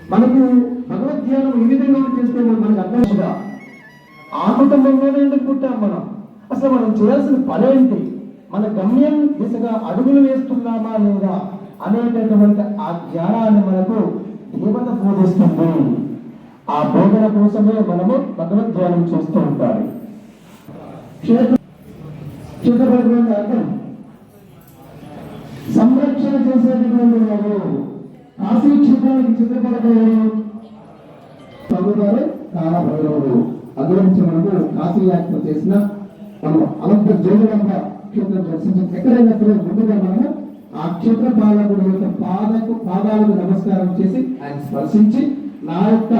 మనకు భగవద్ధ్యానం ఈ విధంగా చేస్తే మనకు అర్థంగా ఆ కుటుంబంలోనే ఎందుకు పుట్టాం మనం? అసలు మనం చేయాల్సిన పనేంటి? మన గమ్యం దిశగా అడుగులు వేస్తున్నామా లేదా అనేటటువంటి ఆ జ్ఞానాన్ని మనకు దేవత బోధిస్తుంది. ఆ బోధన కోసమే మనము భగవద్ధ్యానం చేస్తూ ఉంటారు. క్షేత్రపరమైన అర్థం సంరక్షణ చేసేటటువంటి వాడు. కాశీ క్షేత్రానికి చిత్రపడతారు కాలభైరవుడు. అందులోంచి మనము కాశీ యాత్ర చేసిన మనం అనంత జోగులంగా క్షేత్రం దర్శించిన ఎక్కడైనా సరే ముందుగా మనము ఆ క్షేత్ర పాలకుడు యొక్క పాదాలకు నమస్కారం చేసి ఆయన స్పర్శించి నా యొక్క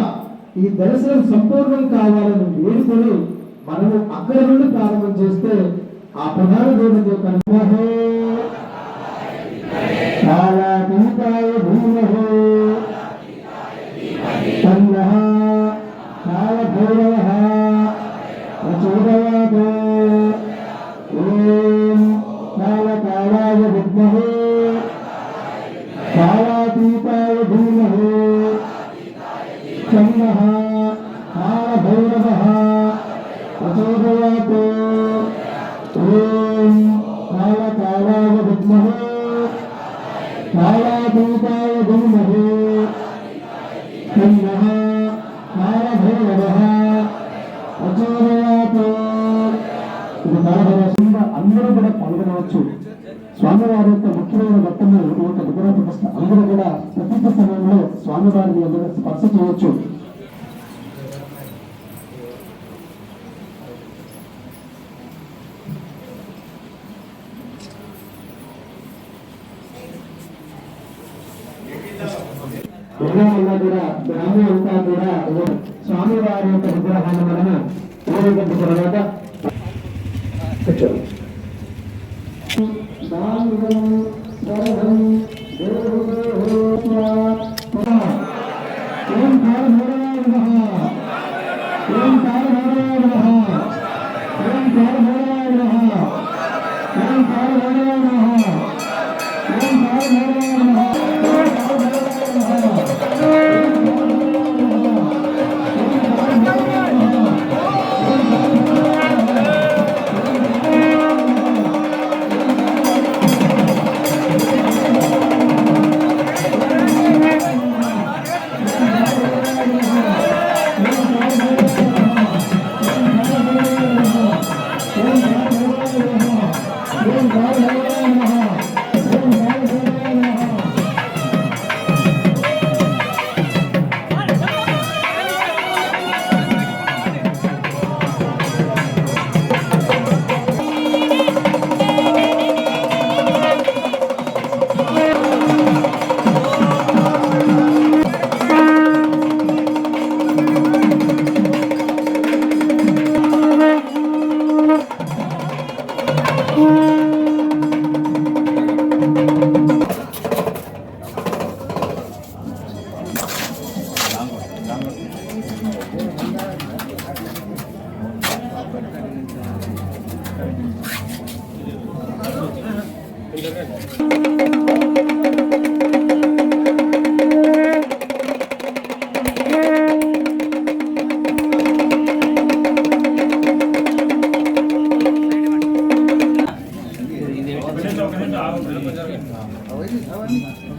ఈ దర్శనం సంపూర్ణం కావాలని వేడుకొని మనము అక్కడ నుండి ప్రారంభం చేస్తే ఆ ప్రధాన దేవుడి యొక్క అందరూ కూడా పాల్గొనవచ్చు. స్వామివారి యొక్క ముఖ్యమైన మొత్తము ఒక విగ్రహ ప్రతిష్ట అందరూ కూడా ప్రతిష్ట సమయంలో స్వామివారిని అందరూ స్పర్శ చేయవచ్చు. కూడా బ్రాహ్మణ అంతా కూడా స్వామివారి యొక్క విగ్రహాన్ని మనము ఊరేగింపు తర్వాత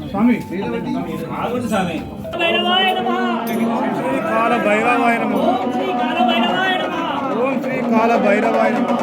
స్వామి కాల భైరవాయ నమః. ఓం శ్రీ కాల భైరవాయ నమః.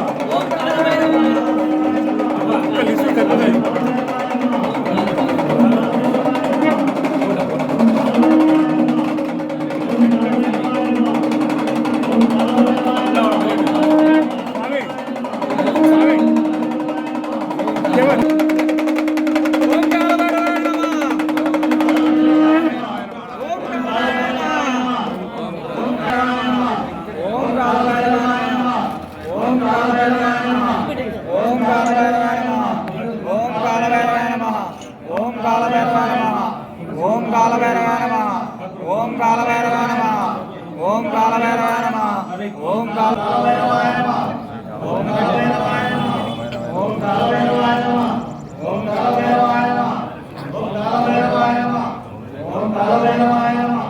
కాలభైరవాయ నమః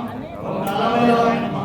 ఓం కాలభైరవాయ నమః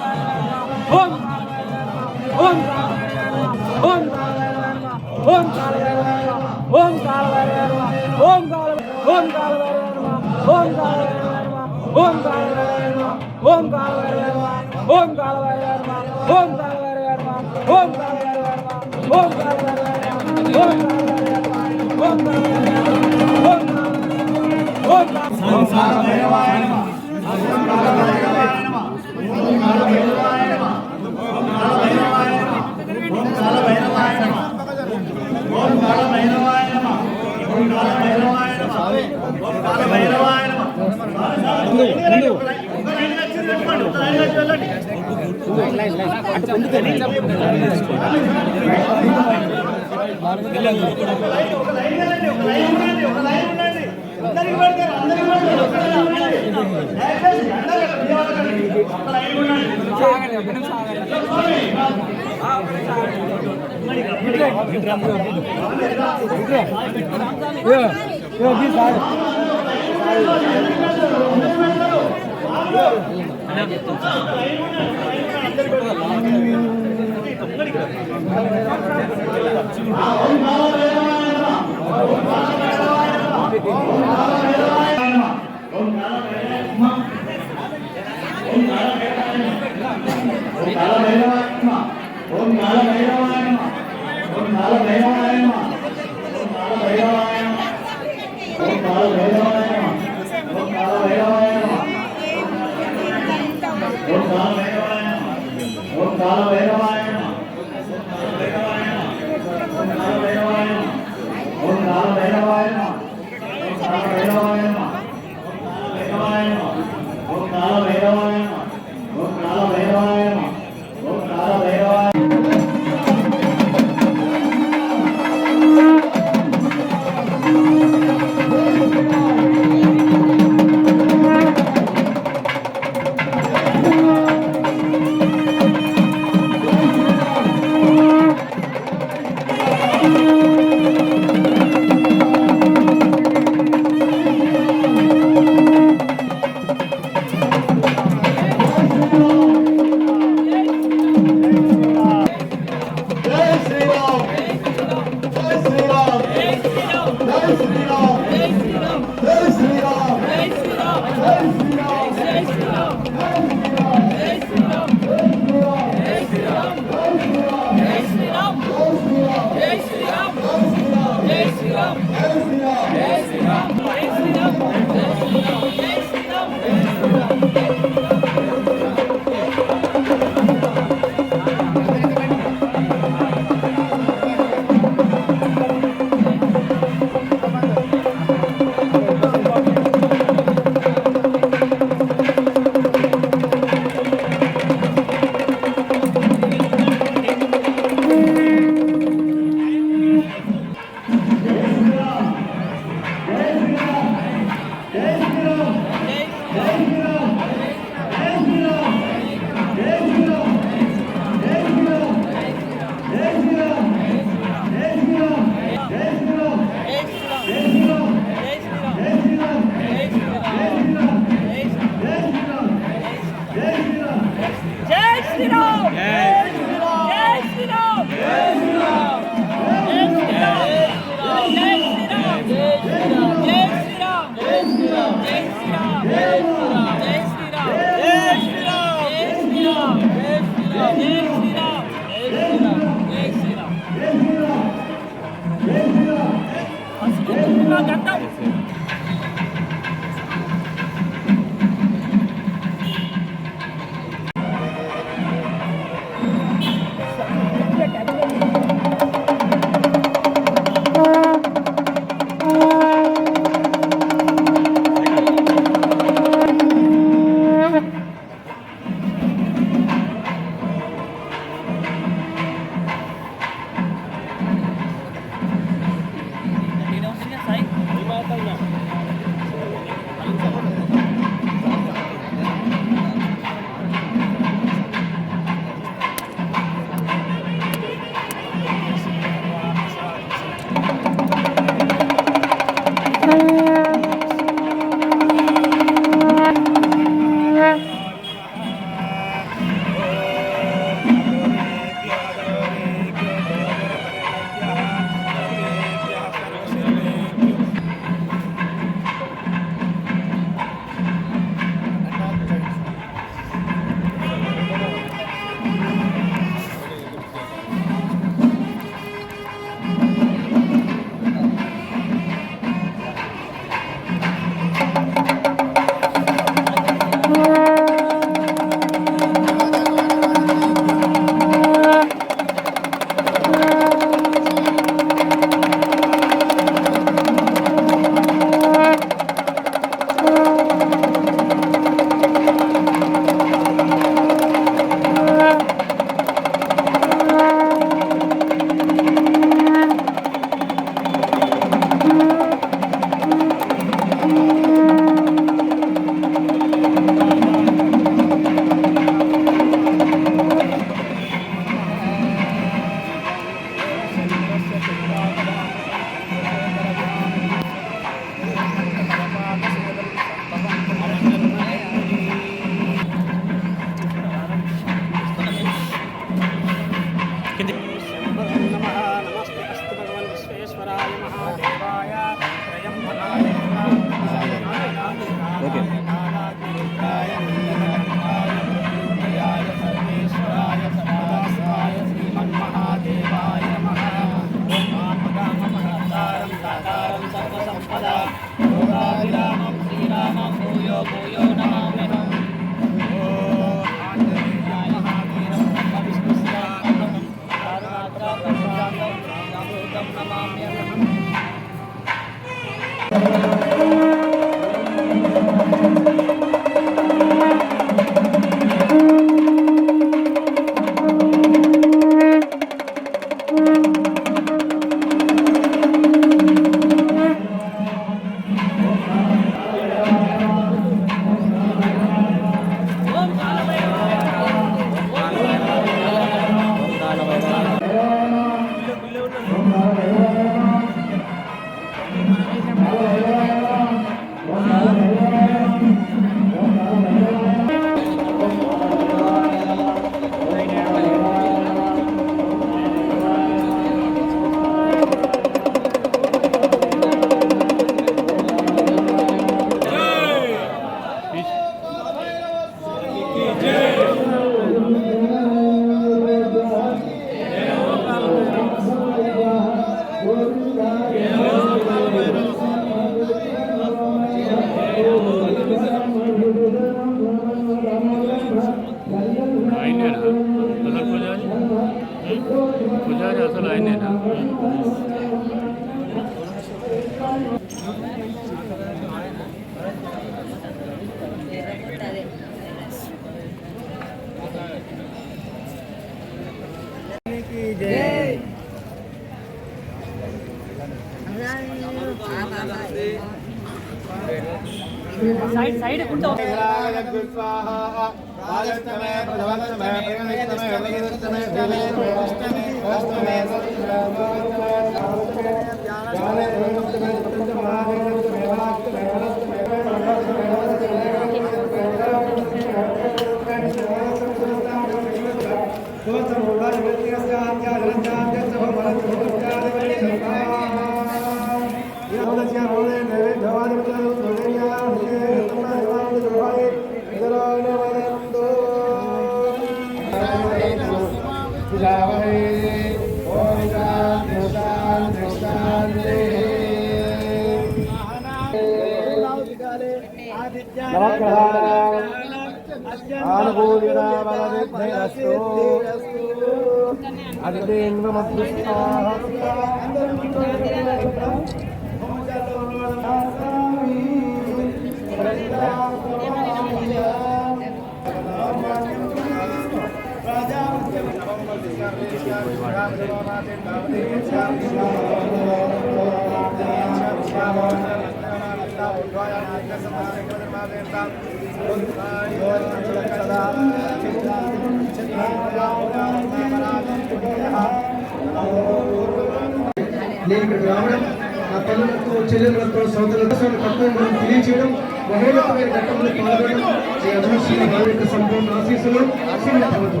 నేను ఇక్కడికి రావడం నా తల్లులతో చెల్లెలతో సోదరులతో తత్వం తెలియచేయడం మహోన్నతమైన ఘట్టంలో పాల్గొనడం ఈ అదృశ్య వారి యొక్క సంపూర్ణ ఆశీస్సులు ఆశీర్వాదాలు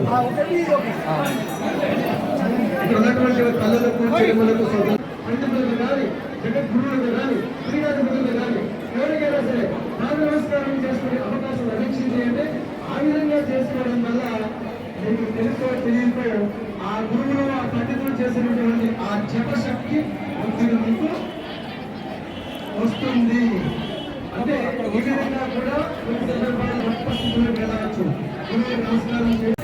ఇక్కడ ఉన్నటువంటి తల్లులకు చెల్లెలకు సోదరులు పండితులకు కానీ జగద్గురువులకు కానీ క్రీడాధిపతులకు కానీ ఎవరికైనా సరే పాద నమస్కారం చేసుకునే అవకాశం లభించింది అంటే ఆ విధంగా చేసుకోవడం వల్ల మీకు తెలియకో ఆ గురువులు ఆ పండితులు చేసినటువంటి ఆ జపశక్తి మీకు వస్తుంది. అంటే ఈ విధంగా కూడా కొన్ని సందర్భాలు పరిస్థితులు వెళ్ళవచ్చు. గురువులకు నమస్కారం చేసి